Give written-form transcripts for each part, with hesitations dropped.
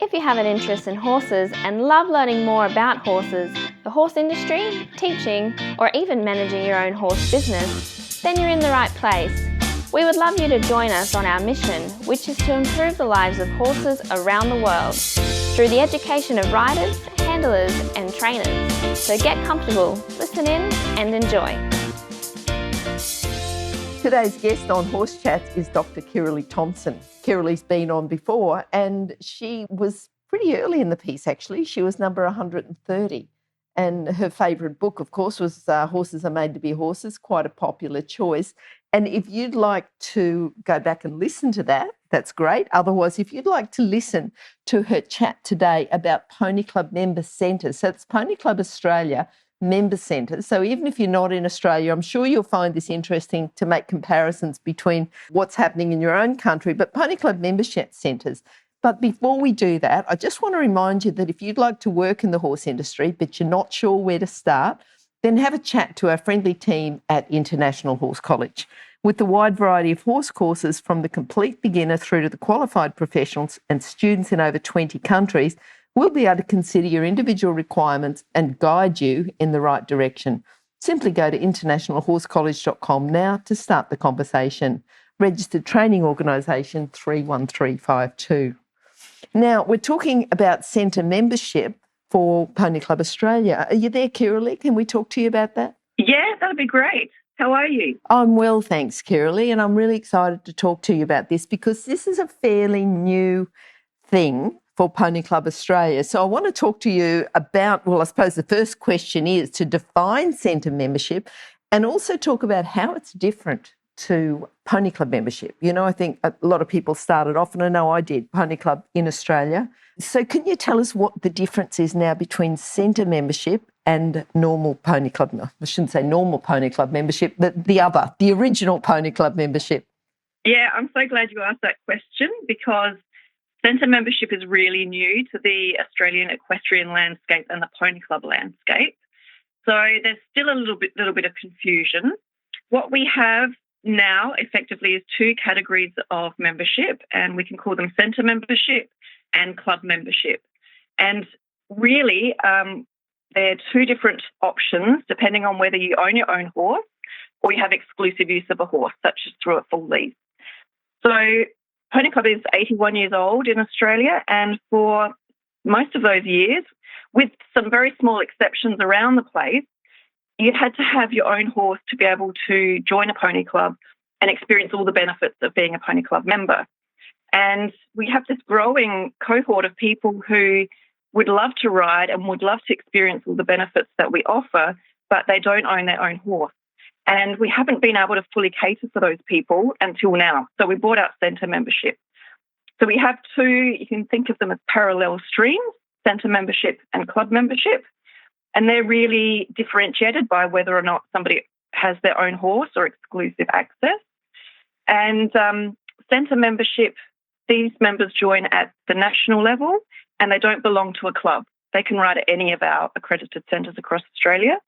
If you have an interest in horses and love learning more about horses, the horse industry, teaching, or even managing your own horse business, then you're in the right place. We would love you to join us on our mission, which is to improve the lives of horses around the world through the education of riders, handlers, and trainers. So get comfortable, listen in, and enjoy. Today's guest on Horse Chats is Dr. Kirrilly Thompson. Kirrilly's been on before and she was pretty early in the piece actually. She was number 130 and her favourite book, of course, was Horses Are Made to Be Horses, quite a popular choice. And if you'd like to go back and listen to that, that's great. Otherwise, if you'd like to listen to her chat today about Pony Club member centres, so it's Pony Club Australia member centres. So even if you're not in Australia, I'm sure you'll find this interesting to make comparisons between what's happening in your own country, but Pony Club membership centres. But before we do that, I just want to remind you that if you'd like to work in the horse industry, but you're not sure where to start, then have a chat to our friendly team at International Horse College. With the wide variety of horse courses from the complete beginner through to the qualified professionals and students in over 20 countries, we'll be able to consider your individual requirements and guide you in the right direction. Simply go to internationalhorsecollege.com now to start the conversation. Registered Training Organisation 31352. Now, we're talking about centre membership for Pony Club Australia. Are you there, Kirrilly? Can we talk to you about that? Yeah, that'd be great. How are you? I'm well, thanks, Kirrilly, and I'm really excited to talk to you about this because this is a fairly new thing for Pony Club Australia. So I want to talk to you about, well, I suppose the first question is to define centre membership and also talk about how it's different to Pony Club membership. You know, I think a lot of people started off, and I know I did, Pony Club in Australia. So can you tell us what the difference is now between centre membership and normal Pony Club? No, I shouldn't say normal Pony Club membership, but the original Pony Club membership. Yeah, I'm so glad you asked that question because centre membership is really new to the Australian equestrian landscape and the Pony Club landscape. So there's still a little bit of confusion. What we have now effectively is two categories of membership, and we can call them centre membership and club membership. And really, they're two different options depending on whether you own your own horse or you have exclusive use of a horse, such as through a full lease. So Pony Club is 81 years old in Australia, and for most of those years, with some very small exceptions around the place, you had to have your own horse to be able to join a pony club and experience all the benefits of being a Pony Club member. And we have this growing cohort of people who would love to ride and would love to experience all the benefits that we offer, but they don't own their own horse. And we haven't been able to fully cater for those people until now. So we brought out centre membership. So we have two, you can think of them as parallel streams, centre membership and club membership. And they're really differentiated by whether or not somebody has their own horse or exclusive access. And centre membership, these members join at the national level and they don't belong to a club. They can ride at any of our accredited centres across Australia.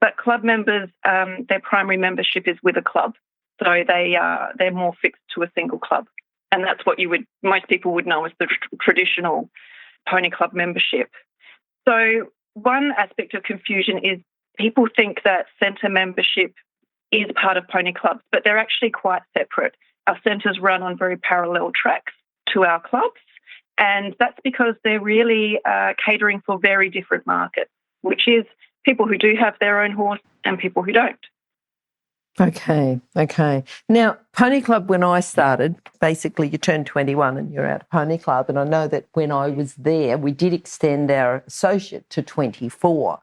But club members, their primary membership is with a club. So they're more fixed to a single club. And that's what most people would know as the traditional Pony Club membership. So one aspect of confusion is people think that centre membership is part of pony clubs, but they're actually quite separate. Our centres run on very parallel tracks to our clubs, and that's because they're really catering for very different markets, which is people who do have their own horse and people who don't. Okay. Now, Pony Club, when I started, basically you turn 21 and you're out of Pony Club. And I know that when I was there, we did extend our associate to 24.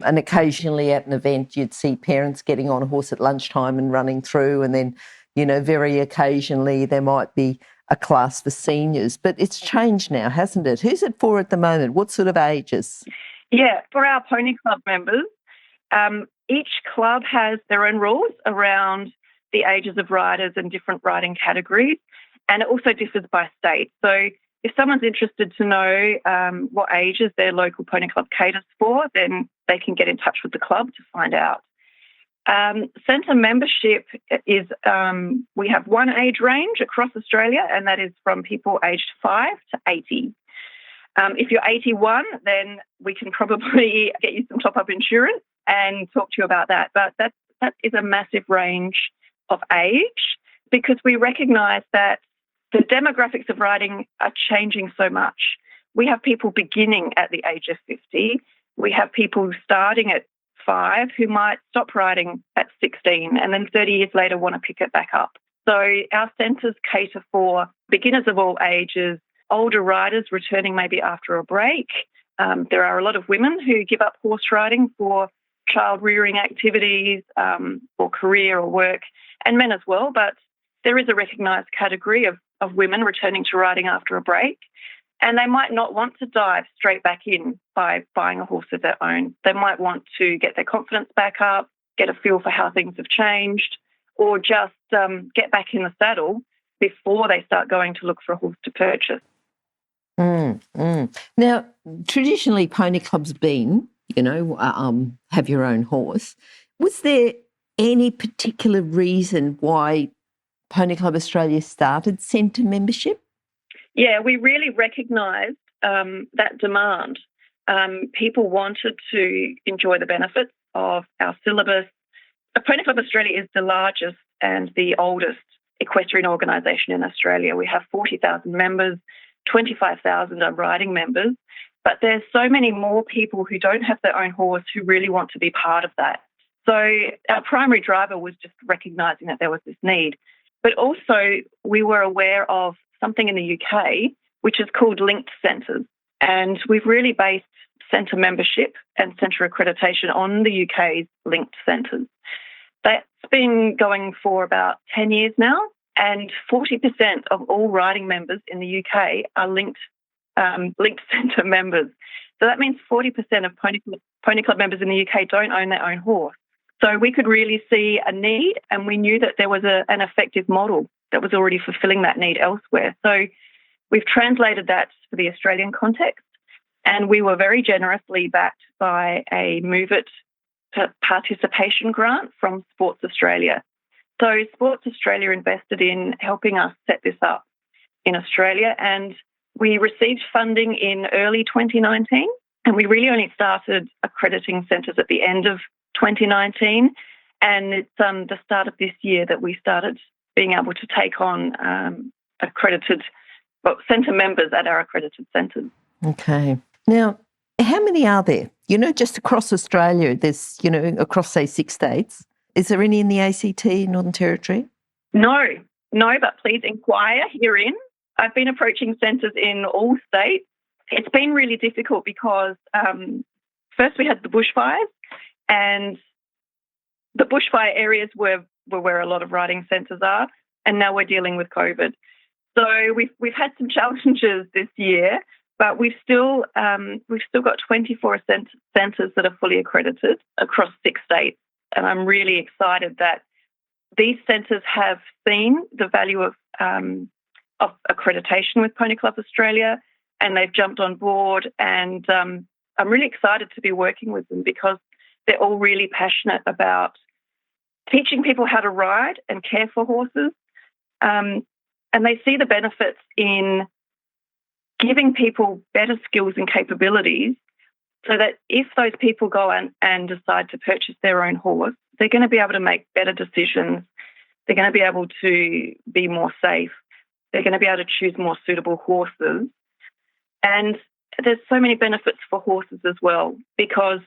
And occasionally at an event, you'd see parents getting on a horse at lunchtime and running through. And then, you know, very occasionally there might be a class for seniors. But it's changed now, hasn't it? Who's it for at the moment? What sort of ages? Yeah, for our Pony Club members, each club has their own rules around the ages of riders and different riding categories, and it also differs by state. So if someone's interested to know what ages their local pony club caters for, then they can get in touch with the club to find out. Centre membership is, we have one age range across Australia, and that is from people aged 5 to 80. If you're 81, then we can probably get you some top-up insurance and talk to you about that. But that is a massive range of age, because we recognise that the demographics of riding are changing so much. We have people beginning at the age of 50. We have people starting at 5 who might stop riding at 16 and then 30 years later want to pick it back up. So our centres cater for beginners of all ages, older riders returning maybe after a break. There are a lot of women who give up horse riding for child rearing activities or career or work, and men as well. But there is a recognised category of women returning to riding after a break, and they might not want to dive straight back in by buying a horse of their own. They might want to get their confidence back up, get a feel for how things have changed, or just get back in the saddle before they start going to look for a horse to purchase. Now, traditionally, pony clubs been, have your own horse. Was there any particular reason why Pony Club Australia started centre membership? Yeah, we really recognised that demand. People wanted to enjoy the benefits of our syllabus. Pony Club Australia is the largest and the oldest equestrian organisation in Australia. We have 40,000 members, 25,000 are riding members, but there's so many more people who don't have their own horse who really want to be part of that. So our primary driver was just recognising that there was this need. But also we were aware of something in the UK which is called linked centres, and we've really based centre membership and centre accreditation on the UK's linked centres. That's been going for about 10 years now, and 40% of all riding members in the UK are linked centre members. So that means 40% of Pony Club members in the UK don't own their own horse. So we could really see a need, and we knew that there was an effective model that was already fulfilling that need elsewhere. So we've translated that for the Australian context, and we were very generously backed by a Move It participation grant from Sports Australia. So Sports Australia invested in helping us set this up in Australia, and we received funding in early 2019, and we really only started accrediting centres at the end of 2019, and it's the start of this year that we started being able to take on accredited centre members at our accredited centres. Okay. Now, how many are there? Just across Australia, there's, across, say, 6 states. Is there any in the ACT, Northern Territory? No, but please inquire herein. I've been approaching centres in all states. It's been really difficult because first we had the bushfires, and the bushfire areas were where a lot of riding centres are, and now we're dealing with COVID. So we've had some challenges this year, but we've still got 24 centres that are fully accredited across 6 states, and I'm really excited that these centres have seen the value of accreditation with Pony Club Australia, and they've jumped on board, and I'm really excited to be working with them because they're all really passionate about teaching people how to ride and care for horses, and they see the benefits in giving people better skills and capabilities so that if those people go and decide to purchase their own horse, they're going to be able to make better decisions. They're going to be able to be more safe. They're going to be able to choose more suitable horses. And there's so many benefits for horses as well, because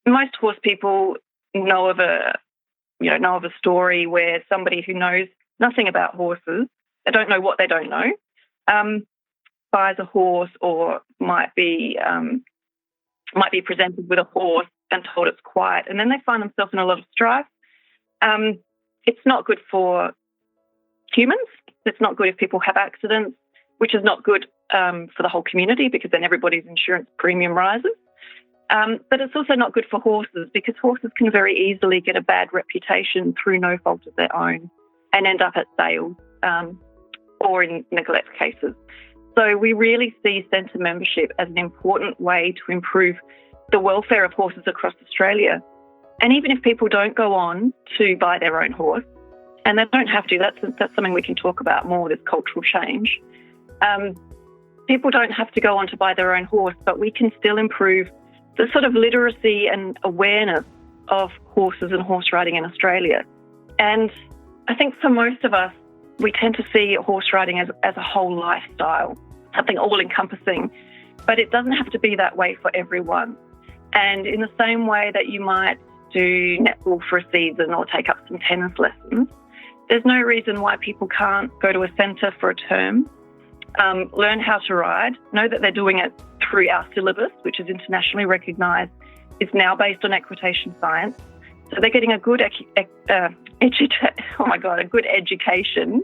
most horse people know of a story where somebody who knows nothing about horses, they don't know what they don't know, buys a horse or might be presented with a horse and told it's quiet, and then they find themselves in a lot of strife. It's not good for humans. It's not good if people have accidents, which is not good for the whole community because then everybody's insurance premium rises. But it's also not good for horses because horses can very easily get a bad reputation through no fault of their own and end up at sales or in neglect cases. So we really see centre membership as an important way to improve the welfare of horses across Australia. And even if people don't go on to buy their own horse, and they don't have to, that's something we can talk about more, this cultural change. people don't have to go on to buy their own horse, but we can still improve the sort of literacy and awareness of horses and horse riding in Australia. And I think for most of us, we tend to see horse riding as a whole lifestyle, something all-encompassing, but it doesn't have to be that way for everyone. And in the same way that you might do netball for a season or take up some tennis lessons, there's no reason why people can't go to a centre for a term, learn how to ride, know that they're doing it through our syllabus, which is internationally recognised, is now based on equitation science. So they're getting a good a good education.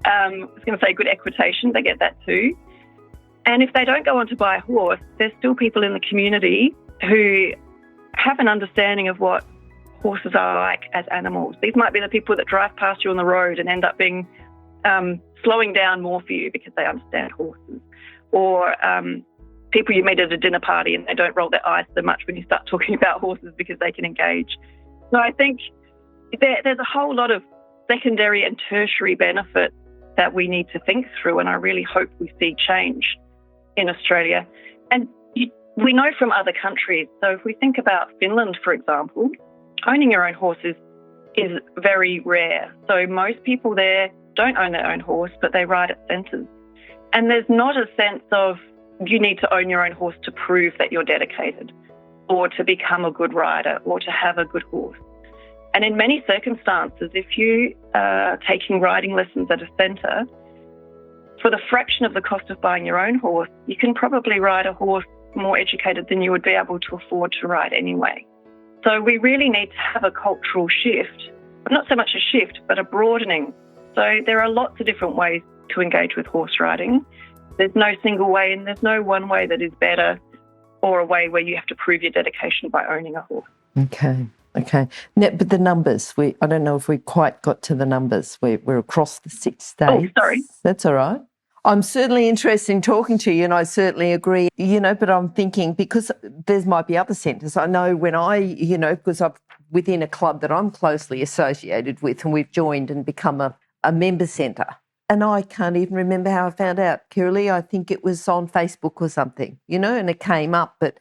I was going to say good equitation, they get that too. And if they don't go on to buy a horse, there's still people in the community who have an understanding of what horses are like as animals. These might be the people that drive past you on the road and end up being slowing down more for you because they understand horses, or people you meet at a dinner party and they don't roll their eyes so much when you start talking about horses because they can engage. So I think there's a whole lot of secondary and tertiary benefits that we need to think through, and I really hope we see change in Australia. And we know from other countries, so if we think about Finland, for example, owning your own horse is very rare. So most people there don't own their own horse, but they ride at centres. And there's not a sense of you need to own your own horse to prove that you're dedicated or to become a good rider or to have a good horse. And in many circumstances, if you are taking riding lessons at a centre, for the fraction of the cost of buying your own horse, you can probably ride a horse more educated than you would be able to afford to ride anyway. So we really need to have a cultural shift, not so much a shift, but a broadening. So there are lots of different ways to engage with horse riding. There's no single way, and there's no one way that is better or a way where you have to prove your dedication by owning a horse. Okay. Now, but the numbers, I don't know if we quite got to the numbers. We're across the 6 states. Oh, sorry. That's all right. I'm certainly interested in talking to you, and I certainly agree, but I'm thinking because there might be other centres. I know when because I'm within a club that I'm closely associated with, and we've joined and become a member centre. And I can't even remember how I found out. Kirrilly, I think it was on Facebook or something, and it came up. But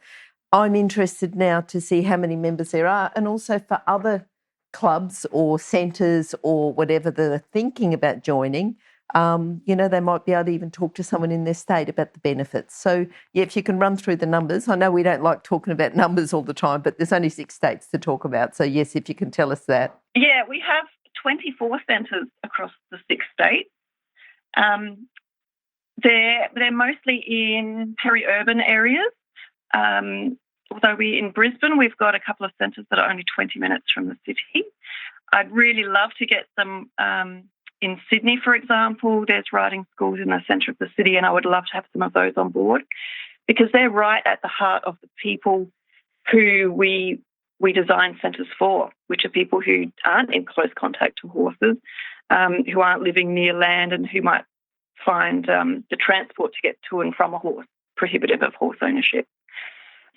I'm interested now to see how many members there are, and also for other clubs or centres or whatever that are thinking about joining, they might be able to even talk to someone in their state about the benefits. So, if you can run through the numbers. I know we don't like talking about numbers all the time, but there's only 6 states to talk about. So, yes, if you can tell us that. Yeah, we have 24 centres across the 6 states. They're mostly in peri-urban areas. Although in Brisbane, we've got a couple of centres that are only 20 minutes from the city. I'd really love to get them in Sydney, for example. There's riding schools in the centre of the city, and I would love to have some of those on board because they're right at the heart of the people who we design centres for, which are people who aren't in close contact to horses, who aren't living near land, and who might find the transport to get to and from a horse prohibitive of horse ownership.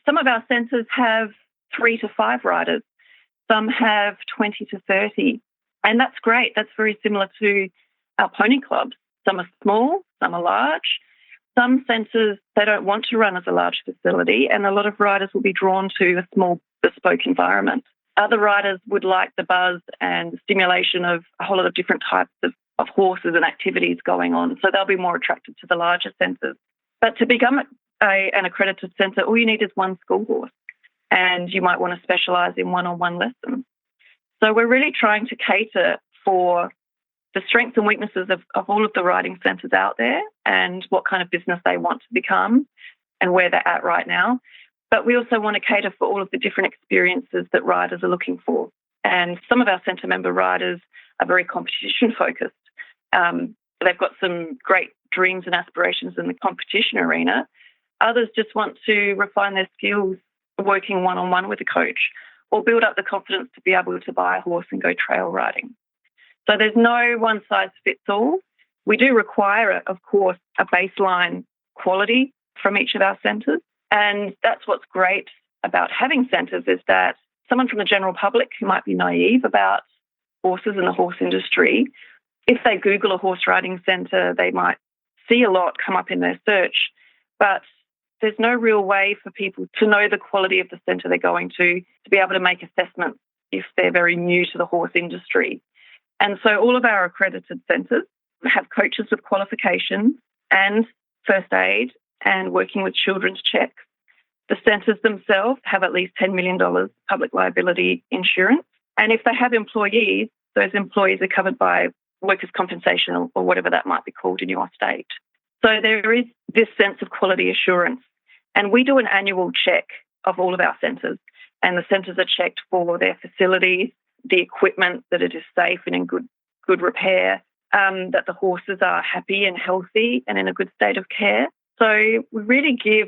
Some of our centres have 3 to 5 riders. Some have 20 to 30. And that's great. That's very similar to our pony clubs. Some are small, some are large. Some centres, they don't want to run as a large facility, and a lot of riders will be drawn to a small bespoke environment. Other riders would like the buzz and stimulation of a whole lot of different types of horses and activities going on, so they'll be more attracted to the larger centres. But to become an accredited centre, all you need is one school horse, and you might want to specialise in one-on-one lessons. So we're really trying to cater for the strengths and weaknesses of all of the riding centres out there and what kind of business they want to become and where they're at right now. But we also want to cater for all of the different experiences that riders are looking for. And some of our centre member riders are very competition-focused. They've got some great dreams and aspirations in the competition arena. Others just want to refine their skills working one-on-one with a coach or build up the confidence to be able to buy a horse and go trail riding. So there's no one-size-fits-all. We do require, of course, a baseline quality from each of our centres. And that's what's great about having centres is that someone from the general public who might be naive about horses and the horse industry, if they Google a horse riding centre, they might see a lot come up in their search, but there's no real way for people to know the quality of the centre they're going to be able to make assessments if they're very new to the horse industry. And so all of our accredited centres have coaches with qualifications and first aid and working with children's checks. The centres themselves have at least $10 million public liability insurance. And if they have employees, those employees are covered by workers' compensation or whatever that might be called in your state. So there is this sense of quality assurance. And we do an annual check of all of our centres, and the centres are checked for their facilities, the equipment, that it is safe and in good repair, that the horses are happy and healthy and in a good state of care. So we really give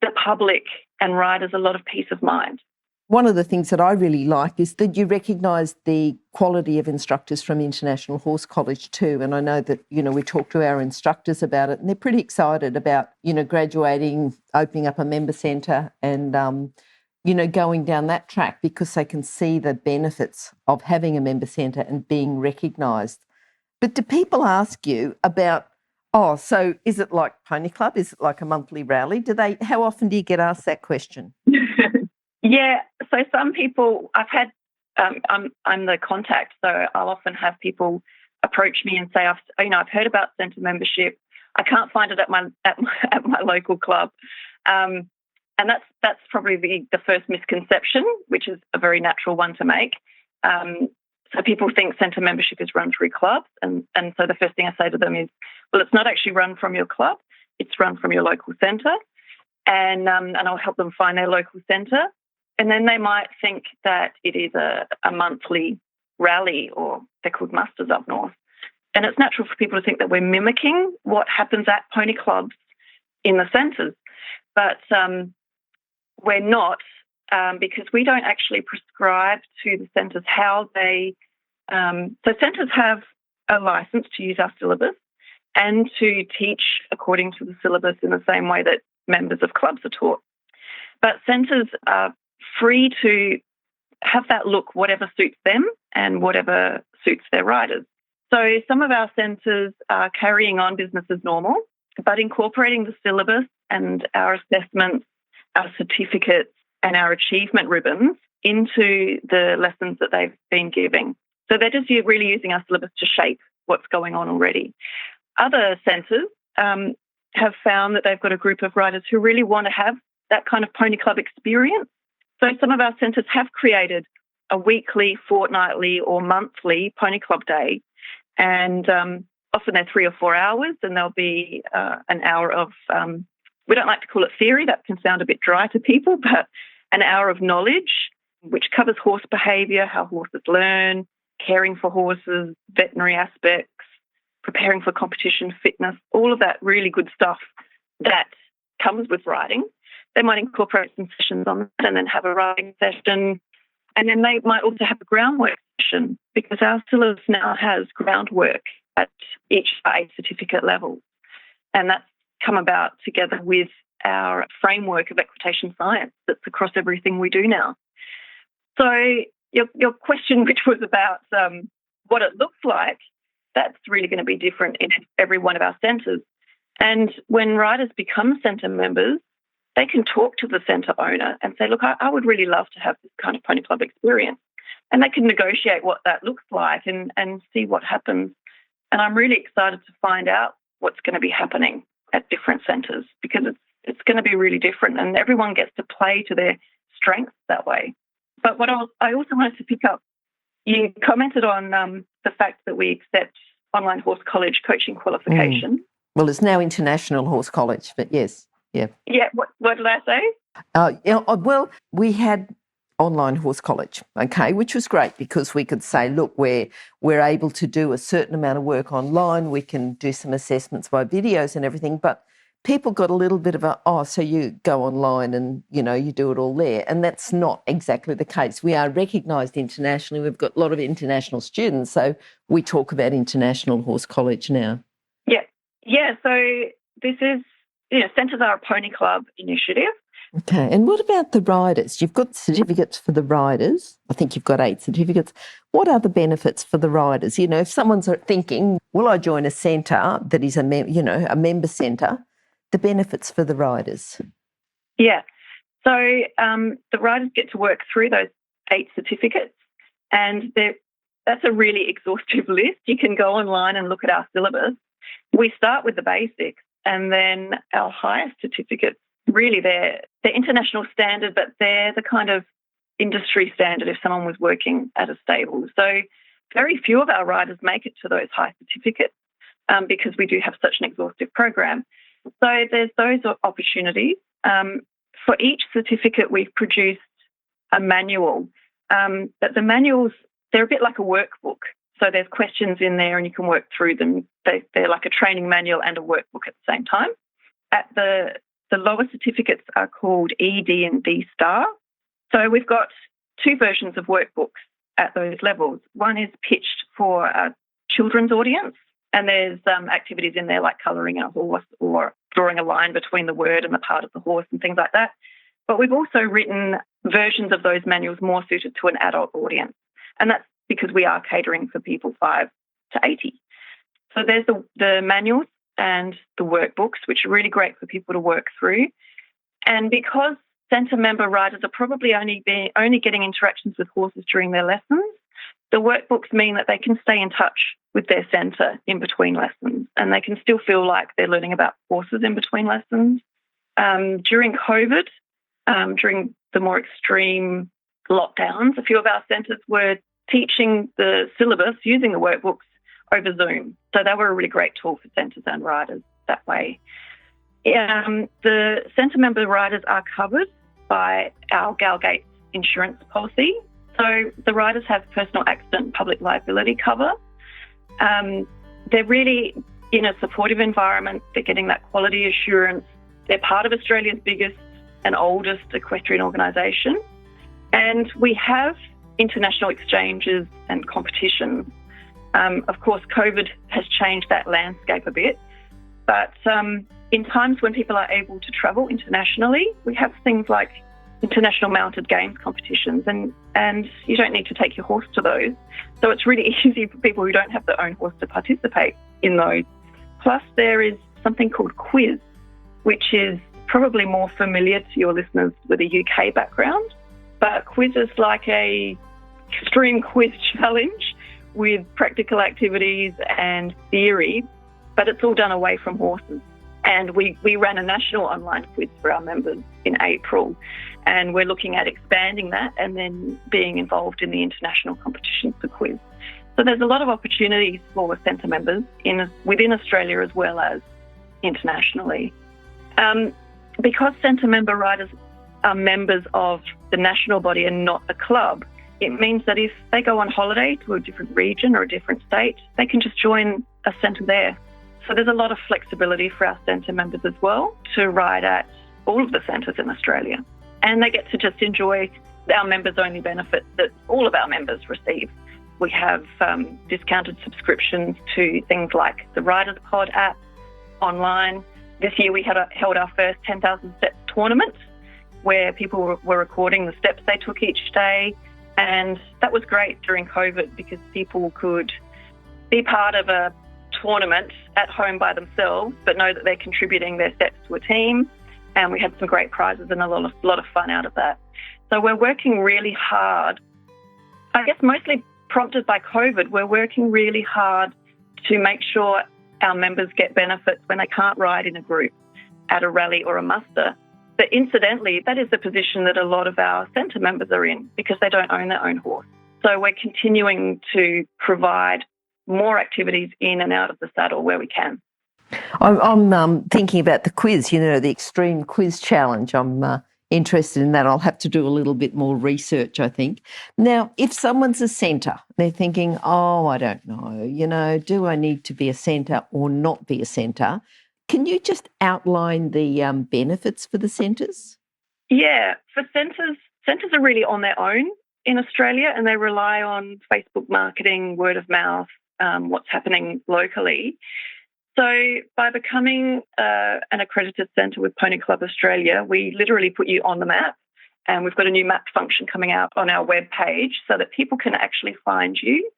the public and riders a lot of peace of mind. One of the things that I really like is that you recognise the quality of instructors from International Horse College too. And I know that, we talk to our instructors about it and they're pretty excited about, graduating, opening up a member centre and, going down that track because they can see the benefits of having a member centre and being recognised. But do people ask you about, so is it like Pony Club? Is it like a monthly rally? How often do you get asked that question? Yeah, so some people, I've had, I'm the contact, so I'll often have people approach me and say, I've heard about centre membership. I can't find it at my local club, and that's probably the first misconception, which is a very natural one to make. So people think centre membership is run through clubs, and so the first thing I say to them is, well, it's not actually run from your club; it's run from your local centre, and I'll help them find their local centre. And then they might think that it is a monthly rally, or they're called musters up north. And it's natural for people to think that we're mimicking what happens at pony clubs in the centres. But we're not, because we don't actually prescribe to the centres how they... so centres have a licence to use our syllabus and to teach according to the syllabus in the same way that members of clubs are taught. But centres are free to have that look whatever suits them and whatever suits their riders. So some of our centres are carrying on business as normal, but incorporating the syllabus and our assessments, our certificates and our achievement ribbons into the lessons that they've been giving. So they're just really using our syllabus to shape what's going on already. Other centres have found that they've got a group of riders who really want to have that kind of pony club experience. So some of our centres have created a weekly, fortnightly or monthly pony club day, and often they're 3 or 4 hours, and there'll be an hour of, we don't like to call it theory, that can sound a bit dry to people, but an hour of knowledge, which covers horse behaviour, how horses learn, caring for horses, veterinary aspects, preparing for competition, fitness, all of that really good stuff that comes with riding. They might incorporate some sessions on that and then have a riding session. And then they might also have a groundwork session, because our syllabus now has groundwork at each A certificate level. And that's come about together with our framework of equitation science that's across everything we do now. So your question, which was about what it looks like, that's really going to be different in every one of our centres. And when riders become centre members, they can talk to the centre owner and say, look, I would really love to have this kind of pony club experience. And they can negotiate what that looks like and see what happens. And I'm really excited to find out what's going to be happening at different centres, because it's going to be really different and everyone gets to play to their strengths that way. But what I also wanted to pick up, you commented on the fact that we accept online horse college coaching qualification. Well, it's now International Horse College, but yes. Yeah. Yeah. What did I say? Well, we had online horse college, okay, which was great because we could say, look, we're able to do a certain amount of work online. We can do some assessments by videos and everything. But people got a little bit of so you go online and, you do it all there. And that's not exactly the case. We are recognised internationally. We've got a lot of international students. So we talk about International Horse College now. Yeah. Yeah. So this is, centres are a pony club initiative, Okay, and what about the riders? You've got certificates for the riders. I think you've got 8 certificates. What are the benefits for the riders? You know, if someone's thinking, will I join a centre that is a member centre, the benefits for the riders? Yeah. So the riders get to work through those 8 certificates, and that's a really exhaustive list. You can go online and look at our syllabus. We start with the basics, and then our highest certificates, really they're international standard, but they're the kind of industry standard if someone was working at a stable. So very few of our riders make it to those high certificates because we do have such an exhaustive program. So there's those opportunities. For each certificate, we've produced a manual, but the manuals, they're a bit like a workbook. So there's questions in there and you can work through them. They're like a training manual and a workbook at the same time. At the lower certificates are called E, D and D star. So we've got 2 versions of workbooks at those levels. One is pitched for a children's audience, and there's activities in there like colouring a horse or drawing a line between the word and the part of the horse and things like that. But we've also written versions of those manuals more suited to an adult audience, and that's because we are catering for people 5 to 80. So there's the manuals and the workbooks, which are really great for people to work through. And because centre member riders are probably only getting interactions with horses during their lessons, the workbooks mean that they can stay in touch with their centre in between lessons, and they can still feel like they're learning about horses in between lessons. During COVID, during the more extreme lockdowns, a few of our centres were teaching the syllabus using the workbooks over Zoom. So they were a really great tool for centres and riders that way. The centre member riders are covered by our Galgate insurance policy. So the riders have personal accident and public liability cover. They're really in a supportive environment. They're getting that quality assurance. They're part of Australia's biggest and oldest equestrian organisation. And we have international exchanges and competitions. Of course, COVID has changed that landscape a bit. But in times when people are able to travel internationally, we have things like international mounted games competitions, and you don't need to take your horse to those. So it's really easy for people who don't have their own horse to participate in those. Plus, there is something called quiz, which is probably more familiar to your listeners with a UK background. But quiz is like a extreme quiz challenge with practical activities and theory, but it's all done away from horses. And we ran a national online quiz for our members in April, and we're looking at expanding that and then being involved in the international competitions for quiz. So there's a lot of opportunities for centre members within Australia as well as internationally. Because centre member riders are members of the national body and not a club, it means that if they go on holiday to a different region or a different state, they can just join a centre there. So there's a lot of flexibility for our centre members as well to ride at all of the centres in Australia. And they get to just enjoy our members-only benefits that all of our members receive. We have discounted subscriptions to things like the Riders Pod app online. This year we held our first 10,000 steps tournament where people were recording the steps they took each day. And that was great during COVID because people could be part of a tournament at home by themselves, but know that they're contributing their steps to a team. And we had some great prizes and a lot of fun out of that. So we're working really hard, I guess mostly prompted by COVID, we're working really hard to make sure our members get benefits when they can't ride in a group at a rally or a muster. But incidentally, that is the position that a lot of our centre members are in because they don't own their own horse. So we're continuing to provide more activities in and out of the saddle where we can. I'm thinking about the quiz, the extreme quiz challenge. I'm interested in that. I'll have to do a little bit more research, I think. Now, if someone's a centre, they're thinking, I don't know, do I need to be a centre or not be a centre? Can you just outline the benefits for the centres? Yeah, for centres are really on their own in Australia, and they rely on Facebook marketing, word of mouth, what's happening locally. So by becoming an accredited centre with Pony Club Australia, we literally put you on the map, and we've got a new map function coming out on our web page so that people can actually find you.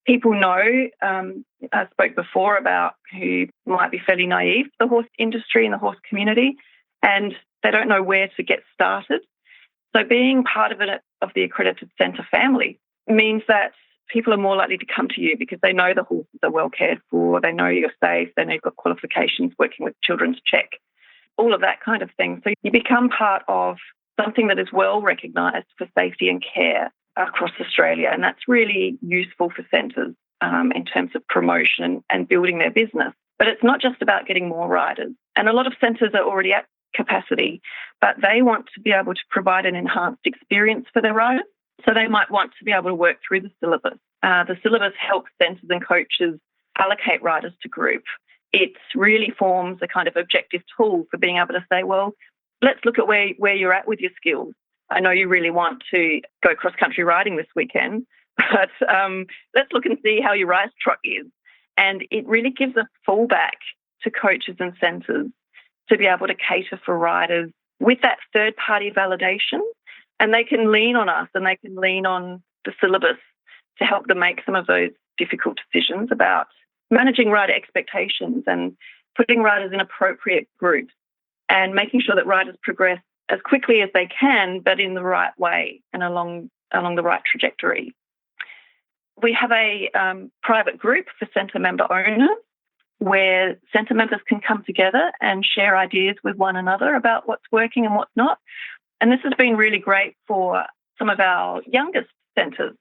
People know, I spoke before about who might be fairly naive to the horse industry and the horse community, and they don't know where to get started. So being part of the accredited centre family means that people are more likely to come to you because they know the horses are well cared for, they know you're safe, they know you've got qualifications working with children's check, all of that kind of thing. So you become part of something that is well recognised for safety and care across Australia, and that's really useful for centres in terms of promotion and building their business. But it's not just about getting more riders, and a lot of centres are already at capacity, but they want to be able to provide an enhanced experience for their riders. So they might want to be able to work through the syllabus. The syllabus helps centres and coaches allocate riders to group. It really forms a kind of objective tool for being able to say, well, let's look at where you're at with your skills. I know you really want to go cross-country riding this weekend, but let's look and see how your race trot is. And it really gives a fallback to coaches and centres to be able to cater for riders with that third-party validation. And they can lean on us and they can lean on the syllabus to help them make some of those difficult decisions about managing rider expectations and putting riders in appropriate groups and making sure that riders progress as quickly as they can, but in the right way and along the right trajectory. We have a private group for centre member owners where centre members can come together and share ideas with one another about what's working and what's not. And this has been really great for some of our youngest centres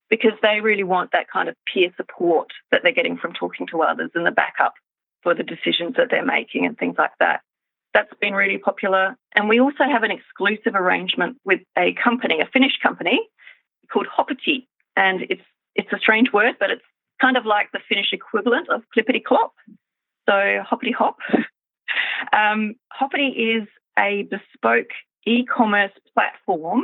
because they really want that kind of peer support that they're getting from talking to others and the backup for the decisions that they're making and things like that. That's been really popular. And we also have an exclusive arrangement with a company, a Finnish company called Hoppity. And it's a strange word, but it's kind of like the Finnish equivalent of Clippity Clop. So Hoppity Hop. Hoppity is a bespoke e-commerce platform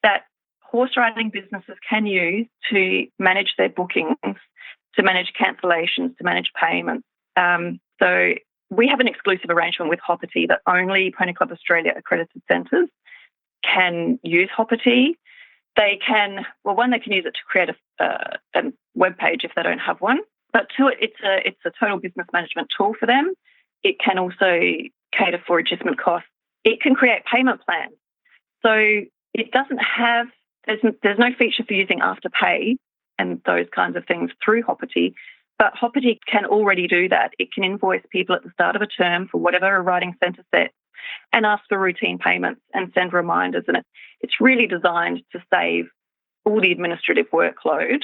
that horse riding businesses can use to manage their bookings, to manage cancellations, to manage payments. So we have an exclusive arrangement with Hoppity that only Pony Club Australia accredited centres can use Hoppity. They can, well, one, they can use it to create a web page if they don't have one, but two, it's a total business management tool for them. It can also cater for adjustment costs. It can create payment plans. So it doesn't have, there's no feature for using Afterpay and those kinds of things through Hoppity, but Hoppity can already do that. It can invoice people at the start of a term for whatever a riding centre sets and ask for routine payments and send reminders. And it's really designed to save all the administrative workload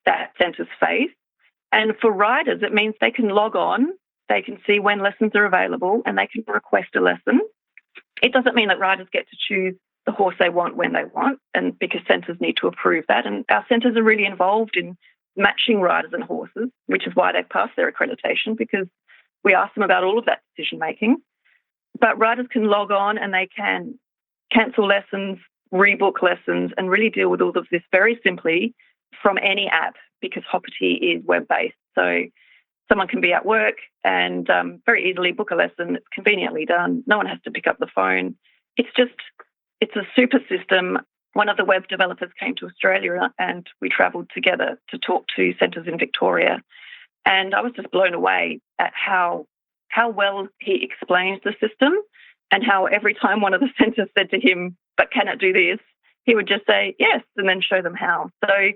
that centres face. And for riders, it means they can log on, they can see when lessons are available, and they can request a lesson. It doesn't mean that riders get to choose the horse they want when they want, and because centres need to approve that. And our centres are really involved in matching riders and horses, which is why they've passed their accreditation, because we ask them about all of that decision-making. But riders can log on and they can cancel lessons, rebook lessons, and really deal with all of this very simply from any app, because Hoppity is web-based. So someone can be at work and very easily book a lesson. It's conveniently done. No one has to pick up the phone. It's a super system. One of the web developers came to Australia and we travelled together to talk to centres in Victoria. And I was just blown away at how well he explained the system and how every time one of the centres said to him, but can it do this? He would just say yes and then show them how. So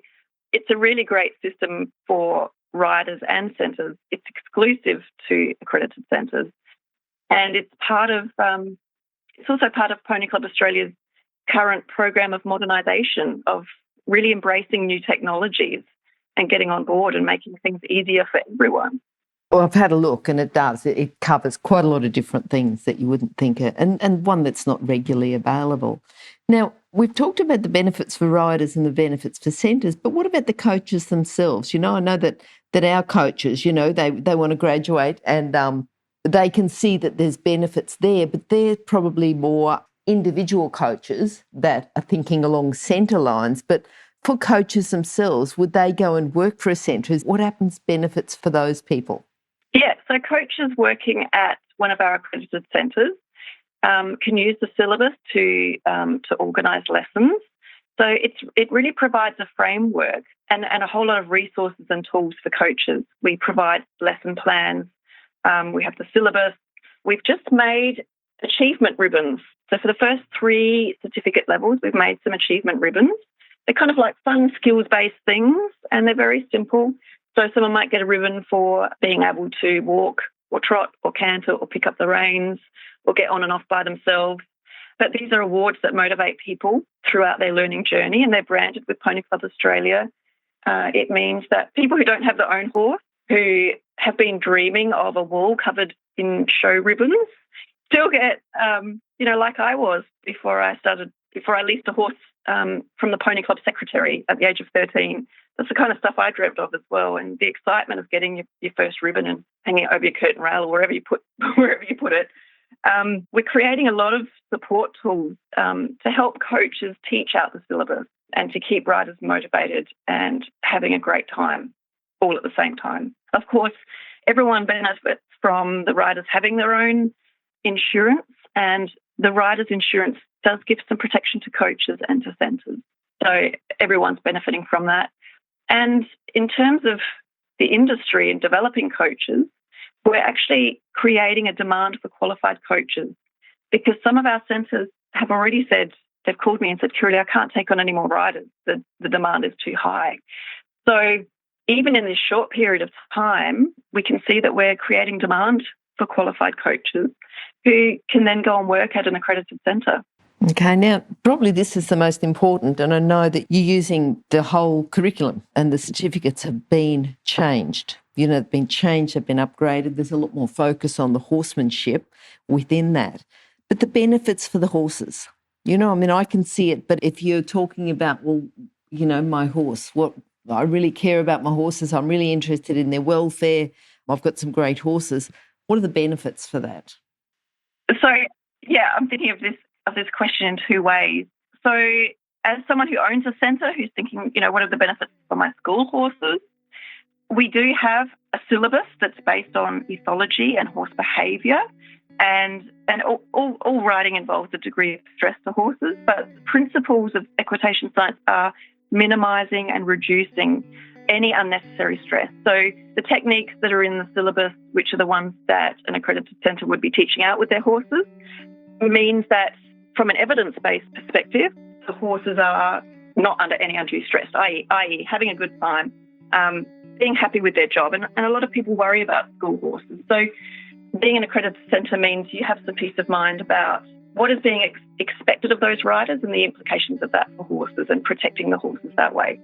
it's a really great system for riders and centres. It's exclusive to accredited centres. And it's also part of Pony Club Australia's current program of modernisation, of really embracing new technologies and getting on board and making things easier for everyone. Well, I've had a look and it does. It covers quite a lot of different things that you wouldn't think, and one that's not regularly available. Now, we've talked about the benefits for riders and the benefits for centres, but what about the coaches themselves? You know, I know that our coaches, you know, they want to graduate and they can see that there's benefits there, but they're probably more individual coaches that are thinking along centre lines. But for coaches themselves, would they go and work for a centre? What happens benefits for those people? Yeah, so coaches working at one of our accredited centres can use the syllabus to organise lessons. So it really provides a framework and a whole lot of resources and tools for coaches. We provide lesson plans. We have the syllabus. We've just made achievement ribbons. So for the first 3 certificate levels, we've made some achievement ribbons. They're kind of like fun skills-based things, and they're very simple. So someone might get a ribbon for being able to walk or trot or canter or pick up the reins or get on and off by themselves. But these are awards that motivate people throughout their learning journey, and they're branded with Pony Club Australia. It means that people who don't have their own horse, who have been dreaming of a wall covered in show ribbons, still get, like I was before I leased a horse from the Pony Club secretary at the age of 13. That's the kind of stuff I dreamt of as well, and the excitement of getting your first ribbon and hanging it over your curtain rail or wherever you put it. We're creating a lot of support tools to help coaches teach out the syllabus and to keep riders motivated and having a great time all at the same time. Of course, everyone benefits from the riders having their own insurance, and the riders' insurance does give some protection to coaches and to centres. So everyone's benefiting from that. And in terms of the industry and developing coaches, we're actually creating a demand for qualified coaches, because some of our centres have already said, they've called me and said, Kirrilly, I can't take on any more riders. The demand is too high. So even in this short period of time, we can see that we're creating demand for qualified coaches who can then go and work at an accredited centre. Okay, now probably this is the most important, and I know that you're using the whole curriculum and the certificates have been changed. They've been changed, they've been upgraded. There's a lot more focus on the horsemanship within that. But the benefits for the horses, I can see it, but if you're talking about, my horse, what I really care about my horses, I'm really interested in their welfare, I've got some great horses. What are the benefits for that? So, yeah, I'm thinking of this question in 2 ways. So as someone who owns a centre who's thinking, what are the benefits for my school horses? We do have a syllabus that's based on ethology and horse behaviour, and all riding involves a degree of stress to horses, but the principles of equitation science are minimising and reducing any unnecessary stress. So the techniques that are in the syllabus, which are the ones that an accredited centre would be teaching out with their horses, means that from an evidence-based perspective, the horses are not under any undue stress, i.e. having a good time, being happy with their job. And a lot of people worry about school horses. So being an accredited centre means you have some peace of mind about what is being expected of those riders and the implications of that for horses and protecting the horses that way.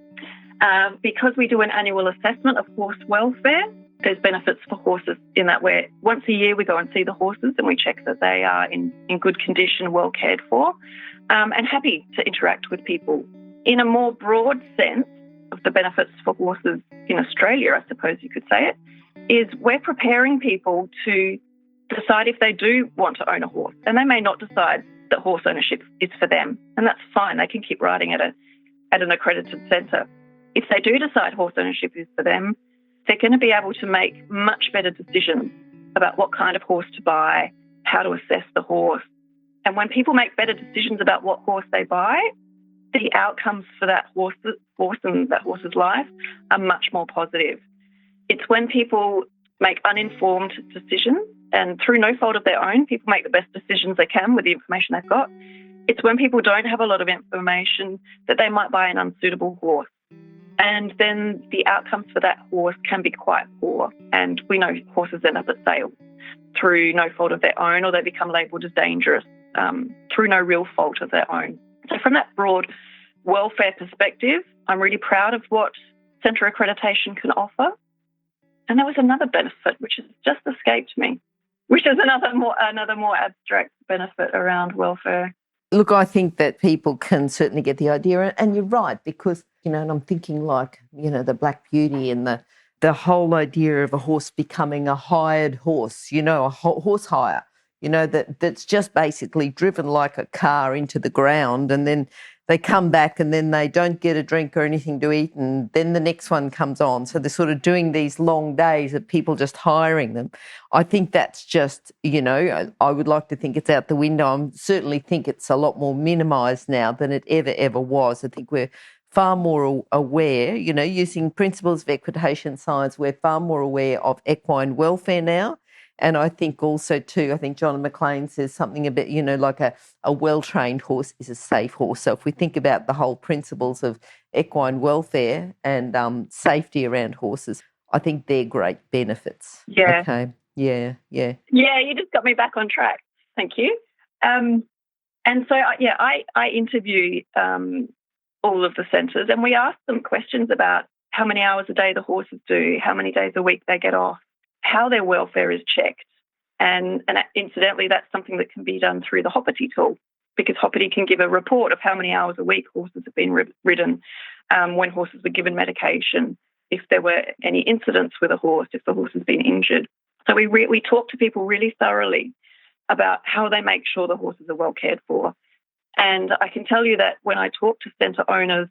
Because we do an annual assessment of horse welfare, there's benefits for horses in that where once a year we go and see the horses and we check that they are in good condition, well cared for, and happy to interact with people. In a more broad sense of the benefits for horses in Australia, I suppose you could say it, is we're preparing people to decide if they do want to own a horse. And they may not decide that horse ownership is for them, and that's fine. They can keep riding at an accredited centre. If they do decide horse ownership is for them, they're going to be able to make much better decisions about what kind of horse to buy, how to assess the horse. And when people make better decisions about what horse they buy, the outcomes for that horse and that horse's life are much more positive. It's when people make uninformed decisions, and through no fault of their own, people make the best decisions they can with the information they've got. It's when people don't have a lot of information that they might buy an unsuitable horse. And then the outcomes for that horse can be quite poor. And we know horses end up at sale through no fault of their own, or they become labelled as dangerous through no real fault of their own. So from that broad welfare perspective, I'm really proud of what centre accreditation can offer. And there was another benefit which has just escaped me, which is another more abstract benefit around welfare. Look, I think that people can certainly get the idea, and you're right, because, and I'm thinking like, the Black Beauty and the whole idea of a horse becoming a hired horse, a horse hire, that's just basically driven like a car into the ground, and then they come back and then they don't get a drink or anything to eat, and then the next one comes on. So they're sort of doing these long days of people just hiring them. I think that's just, I would like to think it's out the window. I certainly think it's a lot more minimised now than it ever was. I think we're far more aware, using principles of accreditation science, we're far more aware of equine welfare now. And I think also too, I think John McLean says something about, like a well-trained horse is a safe horse. So if we think about the whole principles of equine welfare and safety around horses, I think they're great benefits. Yeah. Okay. Yeah. Yeah, you just got me back on track. Thank you. And so, I interview all of the centres, and we ask them questions about how many hours a day the horses do, how many days a week they get off, how their welfare is checked. And incidentally, that's something that can be done through the Hoppity tool, because Hoppity can give a report of how many hours a week horses have been ridden, when horses were given medication, if there were any incidents with a horse, if the horse has been injured. So we talk to people really thoroughly about how they make sure the horses are well cared for. And I can tell you that when I talk to centre owners,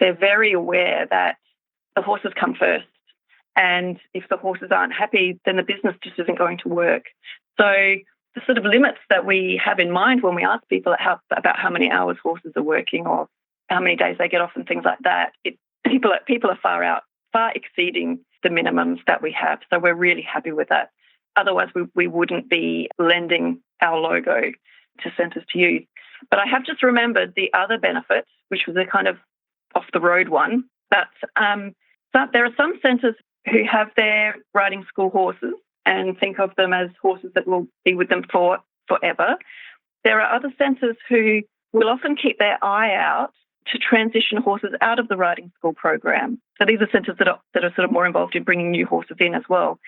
they're very aware that the horses come first. And if the horses aren't happy, then the business just isn't going to work. So the sort of limits that we have in mind when we ask people about how many hours horses are working or how many days they get off and things like that, people are far exceeding the minimums that we have. So we're really happy with that. Otherwise, we wouldn't be lending our logo to centres to use. But I have just remembered the other benefit, which was a kind of off-the-road one, that there are some centres who have their riding school horses and think of them as horses that will be with them forever. There are other centres who will often keep their eye out to transition horses out of the riding school program. So these are centres that are sort of more involved in bringing new horses in as well.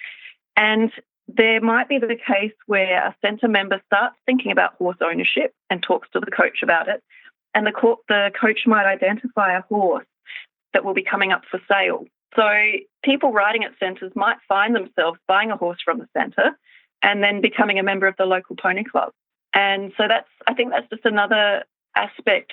And there might be the case where a centre member starts thinking about horse ownership and talks to the coach about it, and the coach might identify a horse that will be coming up for sale. So people riding at centres might find themselves buying a horse from the centre and then becoming a member of the local pony club. And so I think that's just another aspect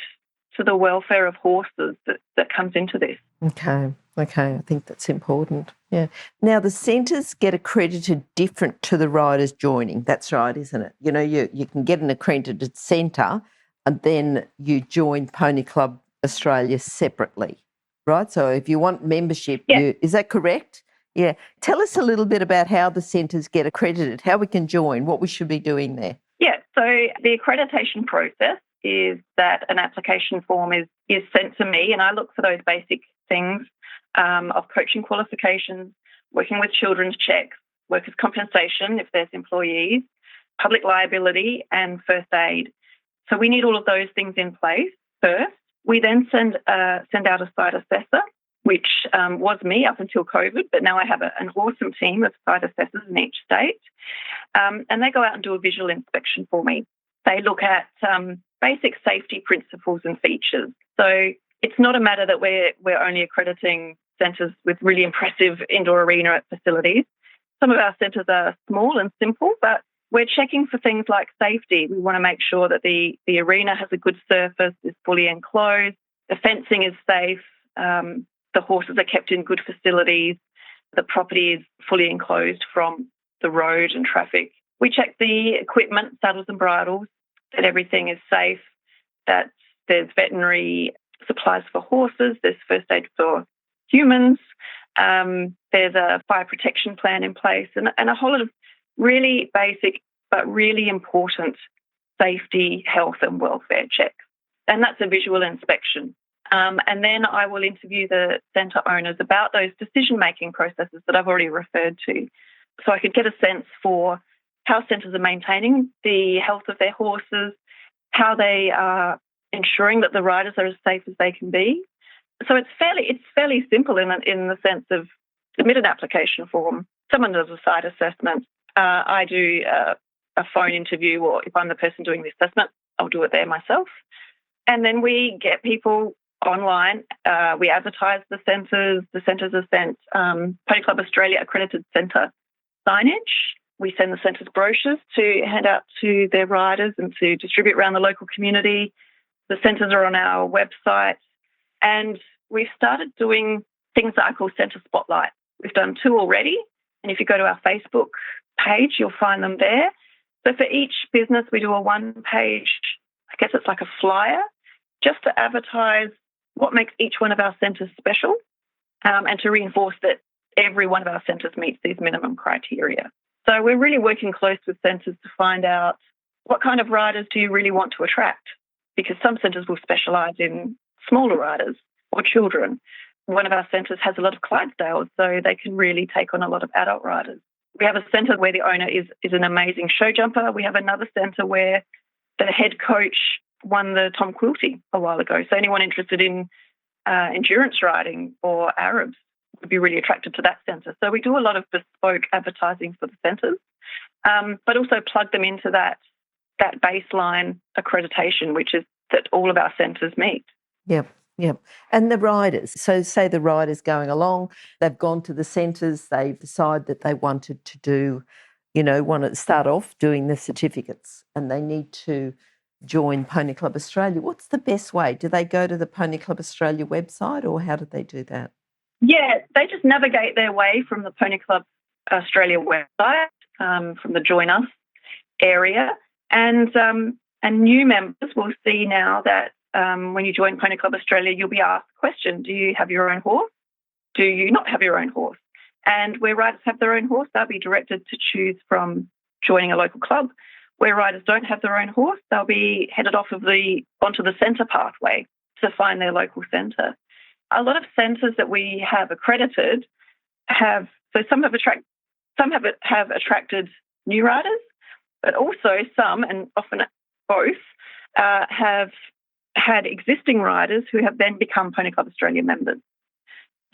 to the welfare of horses that comes into this. Okay, I think that's important. Yeah. Now, the centres get accredited different to the riders joining. That's right, isn't it? You can get an accredited centre and then you join Pony Club Australia separately. Right, so if you want membership, is that correct? Yeah. Tell us a little bit about how the centres get accredited, how we can join, what we should be doing there. Yeah, so the accreditation process is that an application form is sent to me, and I look for those basic things of coaching qualifications, working with children's checks, workers' compensation if there's employees, public liability, and first aid. So we need all of those things in place first. We then send out a site assessor, which was me up until COVID, but now I have an awesome team of site assessors in each state. And they go out and do a visual inspection for me. They look at basic safety principles and features. So it's not a matter that we're only accrediting centres with really impressive indoor arena facilities. Some of our centres are small and simple, but we're checking for things like safety. We want to make sure that the arena has a good surface, is fully enclosed, the fencing is safe, the horses are kept in good facilities, the property is fully enclosed from the road and traffic. We check the equipment, saddles and bridles, that everything is safe, that there's veterinary supplies for horses, there's first aid for humans, there's a fire protection plan in place, and a whole lot of really basic but really important safety, health and welfare checks. And that's a visual inspection. And then I will interview the centre owners about those decision-making processes that I've already referred to. So I could get a sense for how centres are maintaining the health of their horses, how they are ensuring that the riders are as safe as they can be. So it's fairly simple in the sense of submit an application form, someone does a site assessment, I do a phone interview, or if I'm the person doing the assessment, I'll do it there myself. And then we get people online. We advertise the centres. The centres are sent Pony Club Australia accredited centre signage. We send the centres brochures to hand out to their riders and to distribute around the local community. The centres are on our website, and we've started doing things that I call centre spotlight. We've done 2 already, and if you go to our Facebook page, you'll find them there. So for each business, we do a 1-page, I guess it's like a flyer, just to advertise what makes each one of our centres special, and to reinforce that every one of our centres meets these minimum criteria. So we're really working close with centres to find out what kind of riders do you really want to attract, because some centres will specialise in smaller riders or children. One of our centres has a lot of Clydesdales, so they can really take on a lot of adult riders. We have a centre where the owner is an amazing show jumper. We have another centre where the head coach won the Tom Quilty a while ago. So anyone interested in endurance riding or Arabs would be really attracted to that centre. So we do a lot of bespoke advertising for the centres, but also plug them into that baseline accreditation, which is that all of our centres meet. Yep. And the riders, so say the riders going along, they've gone to the centres, they've decided that they wanted to do, want to start off doing the certificates, and they need to join Pony Club Australia. What's the best way? Do they go to the Pony Club Australia website, or how do they do that? Yeah, they just navigate their way from the Pony Club Australia website, from the Join Us area, and new members will see now that when you join Pony Club Australia, you'll be asked the question, do you have your own horse? Do you not have your own horse? And where riders have their own horse, they'll be directed to choose from joining a local club. Where riders don't have their own horse, they'll be headed onto the centre pathway to find their local centre. A lot of centres that we have accredited some have attracted new riders, but also some, and often both, have had existing riders who have then become Pony Club Australia members.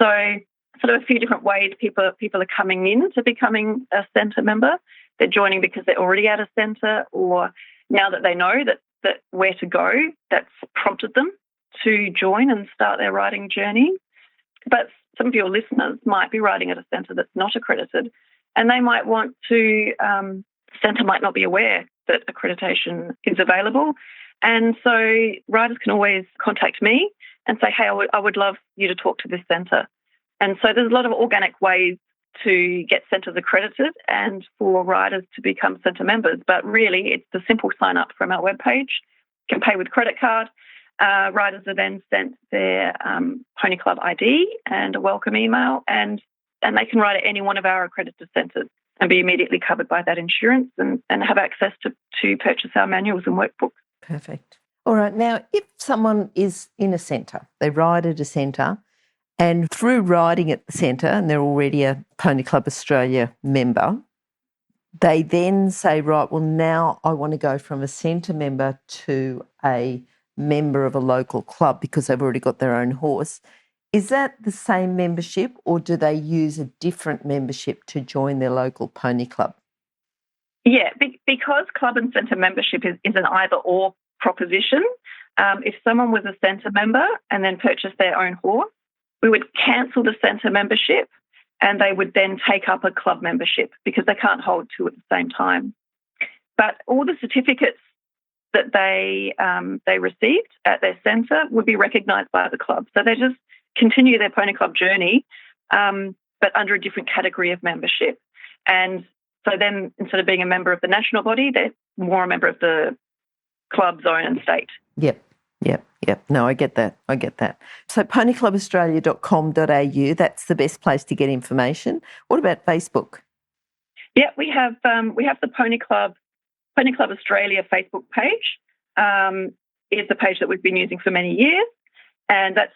So sort of a few different ways people are coming in to becoming a centre member. They're joining because they're already at a centre, or now that they know that where to go, that's prompted them to join and start their riding journey. But some of your listeners might be riding at a centre that's not accredited, and they might want to, the centre might not be aware that accreditation is available. And so riders can always contact me and say, hey, I would love you to talk to this centre. And so there's a lot of organic ways to get centres accredited and for riders to become centre members. But really, it's the simple sign up from our webpage. You can pay with credit card. Riders are then sent their Pony Club ID and a welcome email, and they can ride at any one of our accredited centres and be immediately covered by that insurance and have access to purchase our manuals and workbooks. Perfect. All right. Now, if someone is in a centre, they ride at a centre, and through riding at the centre, and they're already a Pony Club Australia member, they then say, right, well, now I want to go from a centre member to a member of a local club because they've already got their own horse. Is that the same membership, or do they use a different membership to join their local pony club? Yeah, because club and centre membership is an either-or proposition. If someone was a centre member and then purchased their own horse, we would cancel the centre membership and they would then take up a club membership because they can't hold two at the same time. But all the certificates that they received at their centre would be recognised by the club. So they just continue their pony club journey, but under a different category of membership. And so then instead of being a member of the national body, they're more a member of the club, zone and state. Yep. No, I get that. So ponyclubaustralia.com.au, that's the best place to get information. What about Facebook? Yeah, we have the Pony Club Australia Facebook page. Is the page that we've been using for many years, and that's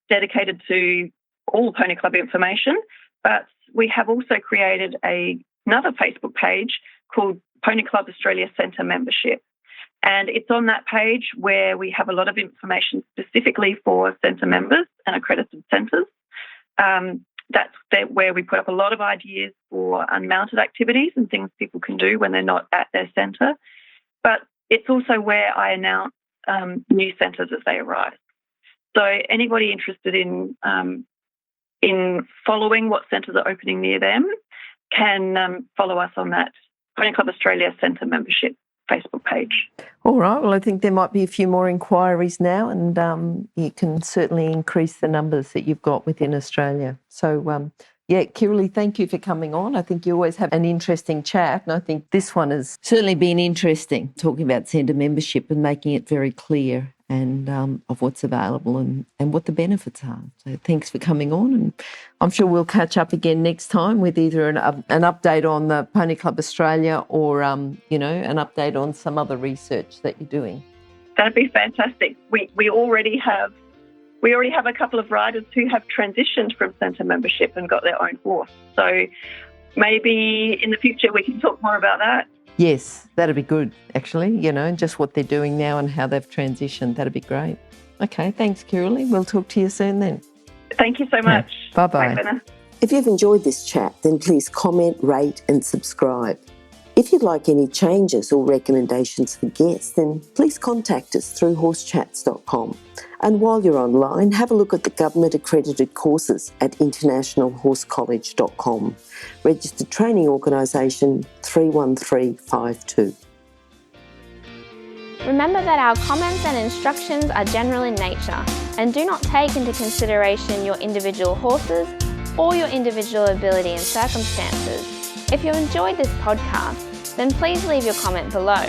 dedicated to all Pony Club information. But we have also created another Facebook page called Pony Club Australia Centre Membership. And it's on that page where we have a lot of information specifically for centre members and accredited centres. That's where we put up a lot of ideas for unmounted activities and things people can do when they're not at their centre. But it's also where I announce new centres as they arise. So anybody interested in following what centres are opening near them can follow us on that Pony Club Australia Centre Membership Facebook page. All right. Well, I think there might be a few more inquiries now, and you can certainly increase the numbers that you've got within Australia. So, yeah, Kirrilly, thank you for coming on. I think you always have an interesting chat, and I think this one has certainly been interesting, talking about centre membership and making it very clear and of what's available and what the benefits are. So thanks for coming on, and I'm sure we'll catch up again next time with either an update on the Pony Club Australia or, an update on some other research that you're doing. That'd be fantastic. We already have a couple of riders who have transitioned from centre membership and got their own horse. So maybe in the future we can talk more about that. Yes, that'd be good, actually, just what they're doing now and how they've transitioned. That'd be great. Okay, thanks, Kirrilly. We'll talk to you soon then. Thank you so much. Bye-bye. Bye, Glenys. If you've enjoyed this chat, then please comment, rate and subscribe. If you'd like any changes or recommendations for guests, then please contact us through horsechats.com. And while you're online, have a look at the government-accredited courses at internationalhorsecollege.com. Registered Training Organisation 31352. Remember that our comments and instructions are general in nature and do not take into consideration your individual horses or your individual ability and circumstances. If you enjoyed this podcast, then please leave your comment below.